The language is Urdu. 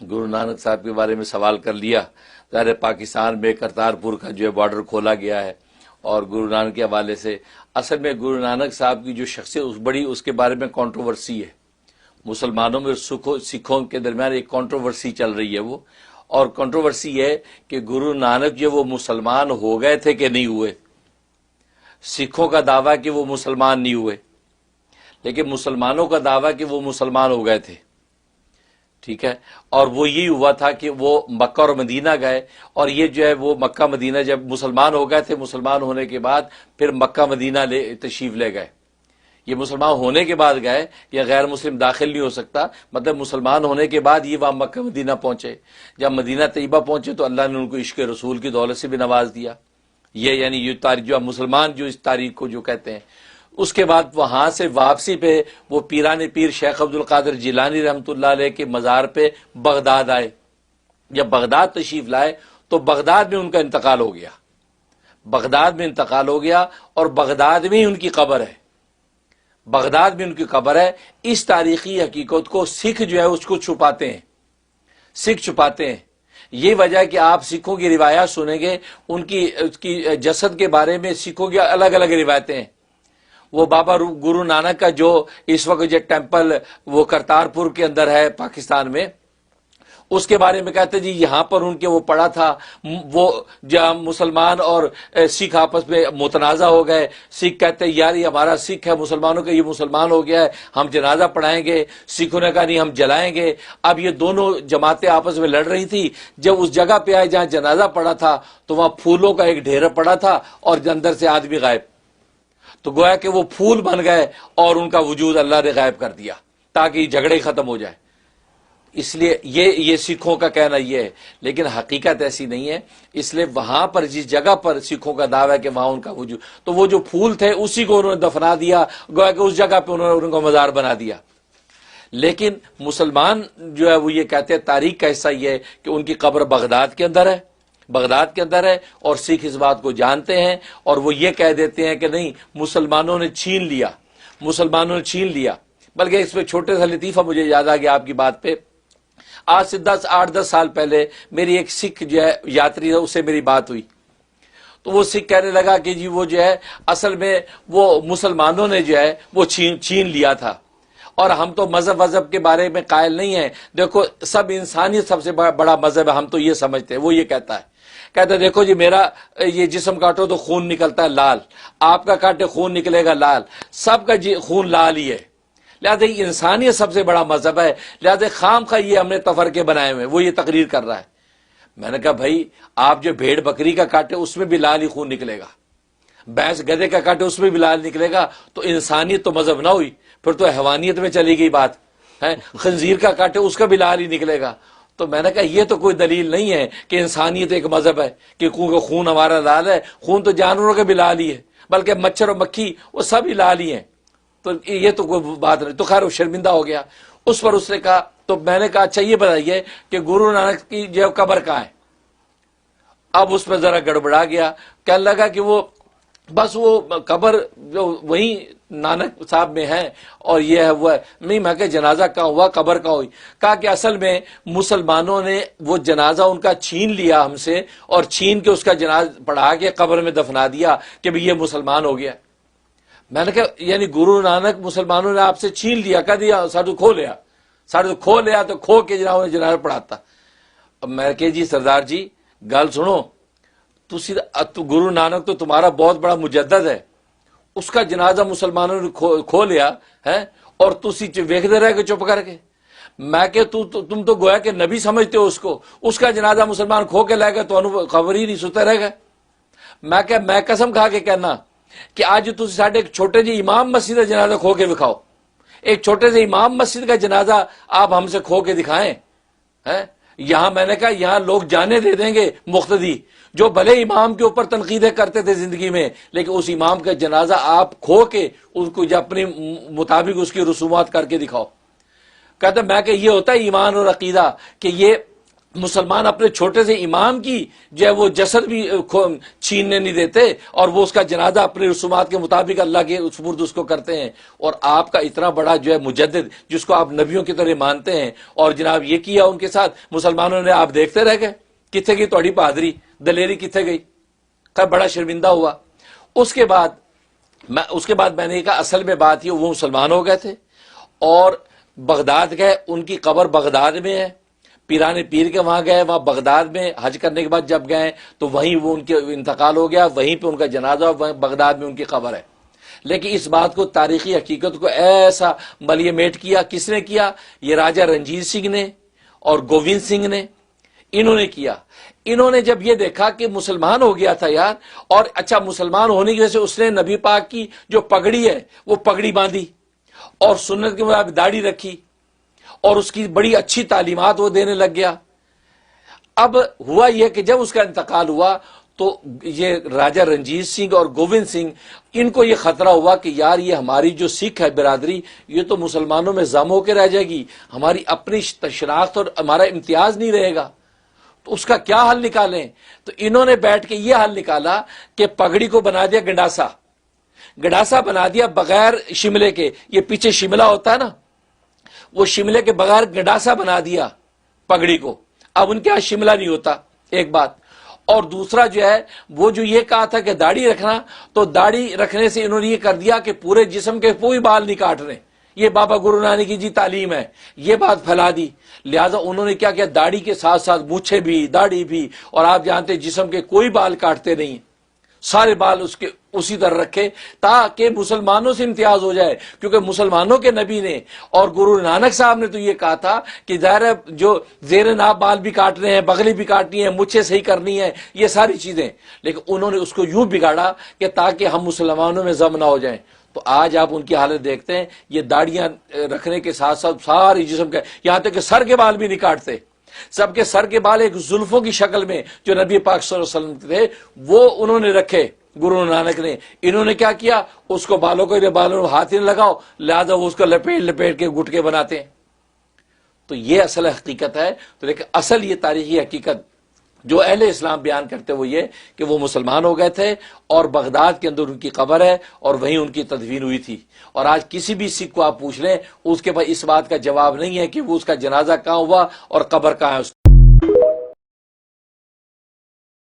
گرو نانک صاحب کے بارے میں سوال کر لیا. ظاہر پاکستان میں کرتارپور کا جو ہے بارڈر کھولا گیا ہے اور گرو نانک کے حوالے سے اصل میں گرو نانک صاحب کی جو شخصیت بڑی اس کے بارے میں کنٹروورسی ہے. مسلمانوں میں سکھوں کے درمیان ایک کنٹروورسی چل رہی ہے وہ، اور کنٹروورسی ہے کہ گرو نانک جو وہ مسلمان ہو گئے تھے کہ نہیں ہوئے. سکھوں کا دعویٰ کہ وہ مسلمان نہیں ہوئے، لیکن مسلمانوں کا دعویٰ کہ وہ مسلمان ہو گئے تھے. ٹھیک ہے، اور وہ یہی ہوا تھا کہ وہ مکہ اور مدینہ گئے، اور یہ جو ہے وہ مکہ مدینہ جب مسلمان ہو گئے تھے، مسلمان ہونے کے بعد پھر مکہ مدینہ تشریف لے گئے. یہ مسلمان ہونے کے بعد گئے، یا غیر مسلم داخل نہیں ہو سکتا، مطلب مسلمان ہونے کے بعد یہ وہاں مکہ مدینہ پہنچے. جب مدینہ طیبہ پہنچے تو اللہ نے ان کو عشق رسول کی دولت سے بھی نواز دیا. یہ یعنی یہ تاریخ جو مسلمان جو اس تاریخ کو جو کہتے ہیں. اس کے بعد وہاں سے واپسی پہ وہ پیران پیر شیخ عبد القادر جیلانی رحمۃ اللہ علیہ کے مزار پہ بغداد آئے. جب بغداد تشریف لائے تو بغداد میں ان کا انتقال ہو گیا. بغداد میں انتقال ہو گیا اور بغداد میں ہی ان کی قبر ہے. بغداد میں ان کی قبر ہے. اس تاریخی حقیقت کو سکھ جو ہے اس کو چھپاتے ہیں، سکھ چھپاتے ہیں. یہ وجہ ہے کہ آپ سکھوں کی روایات سنیں گے، ان کی جسد کے بارے میں سکھوں کی الگ الگ روایتیں ہیں. وہ بابا گرو نانک کا جو اس وقت جو ٹیمپل وہ کرتارپور کے اندر ہے پاکستان میں، اس کے بارے میں کہتے ہیں جی یہاں پر ان کے وہ پڑا تھا. وہ جب مسلمان اور سکھ آپس میں متنازع ہو گئے، سکھ کہتے ہیں یار یہ ہمارا سکھ ہے، مسلمانوں کا یہ مسلمان ہو گیا ہے، ہم جنازہ پڑھائیں گے. سکھوں نے کہا نہیں ہم جلائیں گے. اب یہ دونوں جماعتیں آپس میں لڑ رہی تھی. جب اس جگہ پہ آئے جہاں جنازہ پڑا تھا تو وہاں پھولوں کا ایک ڈھیر پڑا تھا اور اندر سے آدمی غائب. تو گویا کہ وہ پھول بن گئے اور ان کا وجود اللہ نے غائب کر دیا تاکہ یہ جھگڑے ختم ہو جائے. اس لیے یہ سکھوں کا کہنا یہ ہے، لیکن حقیقت ایسی نہیں ہے. اس لیے وہاں پر جس جگہ پر سکھوں کا دعویٰ ہے کہ وہاں ان کا وجود، تو وہ جو پھول تھے اسی کو انہوں نے دفنا دیا، گویا کہ اس جگہ پہ انہوں نے ان کو مزار بنا دیا. لیکن مسلمان جو ہے وہ یہ کہتے ہیں، تاریخ کا حصہ یہ ہے کہ ان کی قبر بغداد کے اندر ہے، بغداد کے اندر ہے. اور سکھ اس بات کو جانتے ہیں اور وہ یہ کہہ دیتے ہیں کہ نہیں مسلمانوں نے چھین لیا، مسلمانوں نے چھین لیا. بلکہ اس میں چھوٹے سا لطیفہ مجھے یاد آ گیا آپ کی بات پہ. آج سے 8-10 سال پہلے میری ایک سکھ جو ہے یاتری ہے، اس سے میری بات ہوئی. تو وہ سکھ کہنے لگا کہ جی وہ جو ہے اصل میں وہ مسلمانوں نے جو ہے وہ چھین لیا تھا، اور ہم تو مذہب کے بارے میں قائل نہیں ہیں. دیکھو سب انسانیت سب سے بڑا مذہب ہے، ہم تو یہ سمجھتے ہیں. وہ یہ کہتا ہے دیکھو جی میرا یہ جسم کاٹو تو خون نکلتا ہے لال، آپ کا کاٹے خون نکلے گا لال، سب کا خون لال ہی ہے. لہٰذا یہ انسانیت سب سے بڑا مذہب ہے، لہٰذا خام خواہ یہ ہم نے تفرقے بنائے ہوئے. وہ یہ تقریر کر رہا ہے. میں نے کہا بھائی آپ جو بھیڑ بکری کا کاٹے اس میں بھی لال ہی خون نکلے گا، بھینس گدھے کا کاٹے اس میں بھی لال نکلے گا. تو انسانیت تو مذہب نہ ہوئی، پھر تو حیوانیت میں چلی گئی بات ہے. خنزیر کا کاٹے اس کا بھی لال ہی نکلے گا. تو میں نے کہا یہ تو کوئی دلیل نہیں ہے کہ انسانیت ایک مذہب ہے کہ خون ہمارا لال ہے. خون تو جانوروں کا بھی لال ہی ہے، بلکہ مچھر اور مکھی وہ سب ہی لال ہی ہیں. تو یہ تو کوئی بات نہیں. تو خیر وہ شرمندہ ہو گیا. اس پر اس نے کہا، تو میں نے کہا اچھا یہ بتائیے کہ گرو نانک کی جو قبر کہاں ہے؟ اب اس میں ذرا گڑبڑا گیا، کہنے لگا کہ وہ بس وہ قبر جو وہیں نانک صاحب میں ہے اور یہ ہے وہ ہے. نہیں میں کہ جنازہ کہاں ہوا، قبر کہاں ہوئی؟ کہا کہ اصل میں مسلمانوں نے وہ جنازہ ان کا چھین لیا ہم سے، اور چھین کے اس کا جنازہ پڑھا کے قبر میں دفنا دیا کہ بھی یہ مسلمان ہو گیا. میں نے کہا یعنی گرو نانک مسلمانوں نے آپ سے چھین لیا، کہہ دیا ساڑھے کھو لیا، ساڑھے کھو لیا تو کھو کے جناب جنازہ پڑھاتا. اب میں کہ جی سردار جی گل سنو، تو گرو نانک تو تمہارا بہت بڑا مجدد ہے، اس کا جنازہ مسلمانوں نے کھو لیا ہے اور تسی ویکھتے رہ کے چپ کر کے. میں کہ تم تو گویا کہ نبی سمجھتے ہو اس کا جنازہ مسلمان کھو کے لے گئے تو خبر ہی نہیں ستے رہ گئے. میں کہ میں قسم کھا کے کہنا کہ آج تسی ساڈے ایک چھوٹے جی امام مسجد کا جنازہ کھو کے دکھاؤ، ایک چھوٹے سے امام مسجد کا جنازہ آپ ہم سے کھو کے دکھائیں. یہاں میں نے کہا یہاں لوگ جانے دے دیں گے مقتدی جو بھلے امام کے اوپر تنقیدیں کرتے تھے زندگی میں، لیکن اس امام کا جنازہ آپ کھو کے اس کو اپنے مطابق اس کی رسومات کر کے دکھاؤ. کہتے میں کہ یہ ہوتا ہے ایمان اور عقیدہ کہ یہ مسلمان اپنے چھوٹے سے امام کی جو ہے وہ جسد بھی چھیننے نہیں دیتے، اور وہ اس کا جنازہ اپنے رسومات کے مطابق اللہ کے سپرد اس کو کرتے ہیں۔ اور آپ کا اتنا بڑا جو ہے مجدد جس کو آپ نبیوں کی طرح مانتے ہیں، اور جناب یہ کیا ان کے ساتھ، مسلمانوں نے آپ دیکھتے رہ گئے۔ کتنے گئی تھوڑی بہادری، دلیری کتنے گئی؟ بڑا شرمندہ ہوا۔ اس کے بعد میں نے کہا اصل میں بات یہ، وہ مسلمان ہو گئے تھے اور بغداد گئے، ان کی قبر بغداد میں ہے، پیران پیر کے وہاں گئے، وہاں بغداد میں حج کرنے کے بعد جب گئے تو وہیں وہ ان کے انتقال ہو گیا، وہیں پہ ان کا جنازہ، وہیں بغداد میں ان کی قبر ہے۔ لیکن اس بات کو، تاریخی حقیقت کو ایسا ملیے میٹ کیا، کس نے کیا؟ یہ راجہ رنجیت سنگھ نے اور گووند سنگھ نے، انہوں نے کیا۔ انہوں نے جب یہ دیکھا کہ مسلمان ہو گیا تھا یار، اور اچھا مسلمان ہونے کی وجہ سے اس نے نبی پاک کی جو پگڑی ہے وہ پگڑی باندھی، اور سنت کے مطابق داڑھی رکھی، اور اس کی بڑی اچھی تعلیمات وہ دینے لگ گیا۔ اب ہوا یہ کہ جب اس کا انتقال ہوا تو یہ راجہ رنجیت سنگھ اور گووند سنگھ، ان کو یہ خطرہ ہوا کہ یار یہ ہماری جو سکھ ہے برادری، یہ تو مسلمانوں میں ضم ہو کے رہ جائے گی، ہماری اپنی شناخت اور ہمارا امتیاز نہیں رہے گا، تو اس کا کیا حل نکالیں؟ تو انہوں نے بیٹھ کے یہ حل نکالا کہ پگڑی کو بنا دیا گنڈاسا بنا دیا بغیر شملے کے، یہ پیچھے شملہ ہوتا ہے نا، وہ شملے کے بغیر گنڈاسا بنا دیا پگڑی کو۔ اب ان کے ہاں شملہ نہیں ہوتا، ایک بات۔ اور دوسرا جو ہے وہ جو یہ کہا تھا کہ داڑھی رکھنا، تو داڑھی رکھنے سے انہوں نے یہ کر دیا کہ پورے جسم کے کوئی بال نہیں کاٹ رہے، یہ بابا گرو نانک کی جی تعلیم ہے، یہ بات پھیلا دی۔ لہذا انہوں نے کیا کیا، داڑھی کے ساتھ ساتھ مونچھیں بھی، داڑھی بھی، اور آپ جانتے جسم کے کوئی بال کاٹتے نہیں، سارے بال اس کے اسی طرح رکھے تاکہ مسلمانوں سے امتیاز ہو جائے، کیونکہ مسلمانوں کے نبی نے اور گرو نانک صاحب نے تو یہ کہا تھا کہ ظاہر ہے جو زیر ناف بال بھی کاٹنے ہیں، بغلی بھی کاٹنی ہے، مونچھیں صحیح کرنی ہے، یہ ساری چیزیں، لیکن انہوں نے اس کو یوں بگاڑا کہ تاکہ ہم مسلمانوں میں ضم نہ ہو جائیں۔ تو آج آپ ان کی حالت دیکھتے ہیں، یہ داڑیاں رکھنے کے ساتھ ساتھ ساری جسم کے، یہاں تک کہ سر کے بال بھی نہیں کاٹتے، سب کے سر کے بال ایک زلفوں کی شکل میں جو نبی پاک صلی اللہ علیہ وسلم تھے وہ انہوں نے رکھے، گرو نانک نے۔ انہوں نے کیا کیا، اس کو بالوں کو بالوں ہاتھ ہی نہ لگاؤ، لہذا وہ اس کو لپیٹ کے گٹکے بناتے ہیں۔ تو یہ اصل حقیقت ہے۔ تو لیکن اصل یہ تاریخی حقیقت جو اہل اسلام بیان کرتے وہ یہ کہ وہ مسلمان ہو گئے تھے، اور بغداد کے اندر ان کی قبر ہے، اور وہیں ان کی تدفین ہوئی تھی۔ اور آج کسی بھی سکھ کو آپ پوچھ لیں، اس کے پاس اس بات کا جواب نہیں ہے کہ وہ اس کا جنازہ کہاں ہوا اور قبر کہاں ہے اس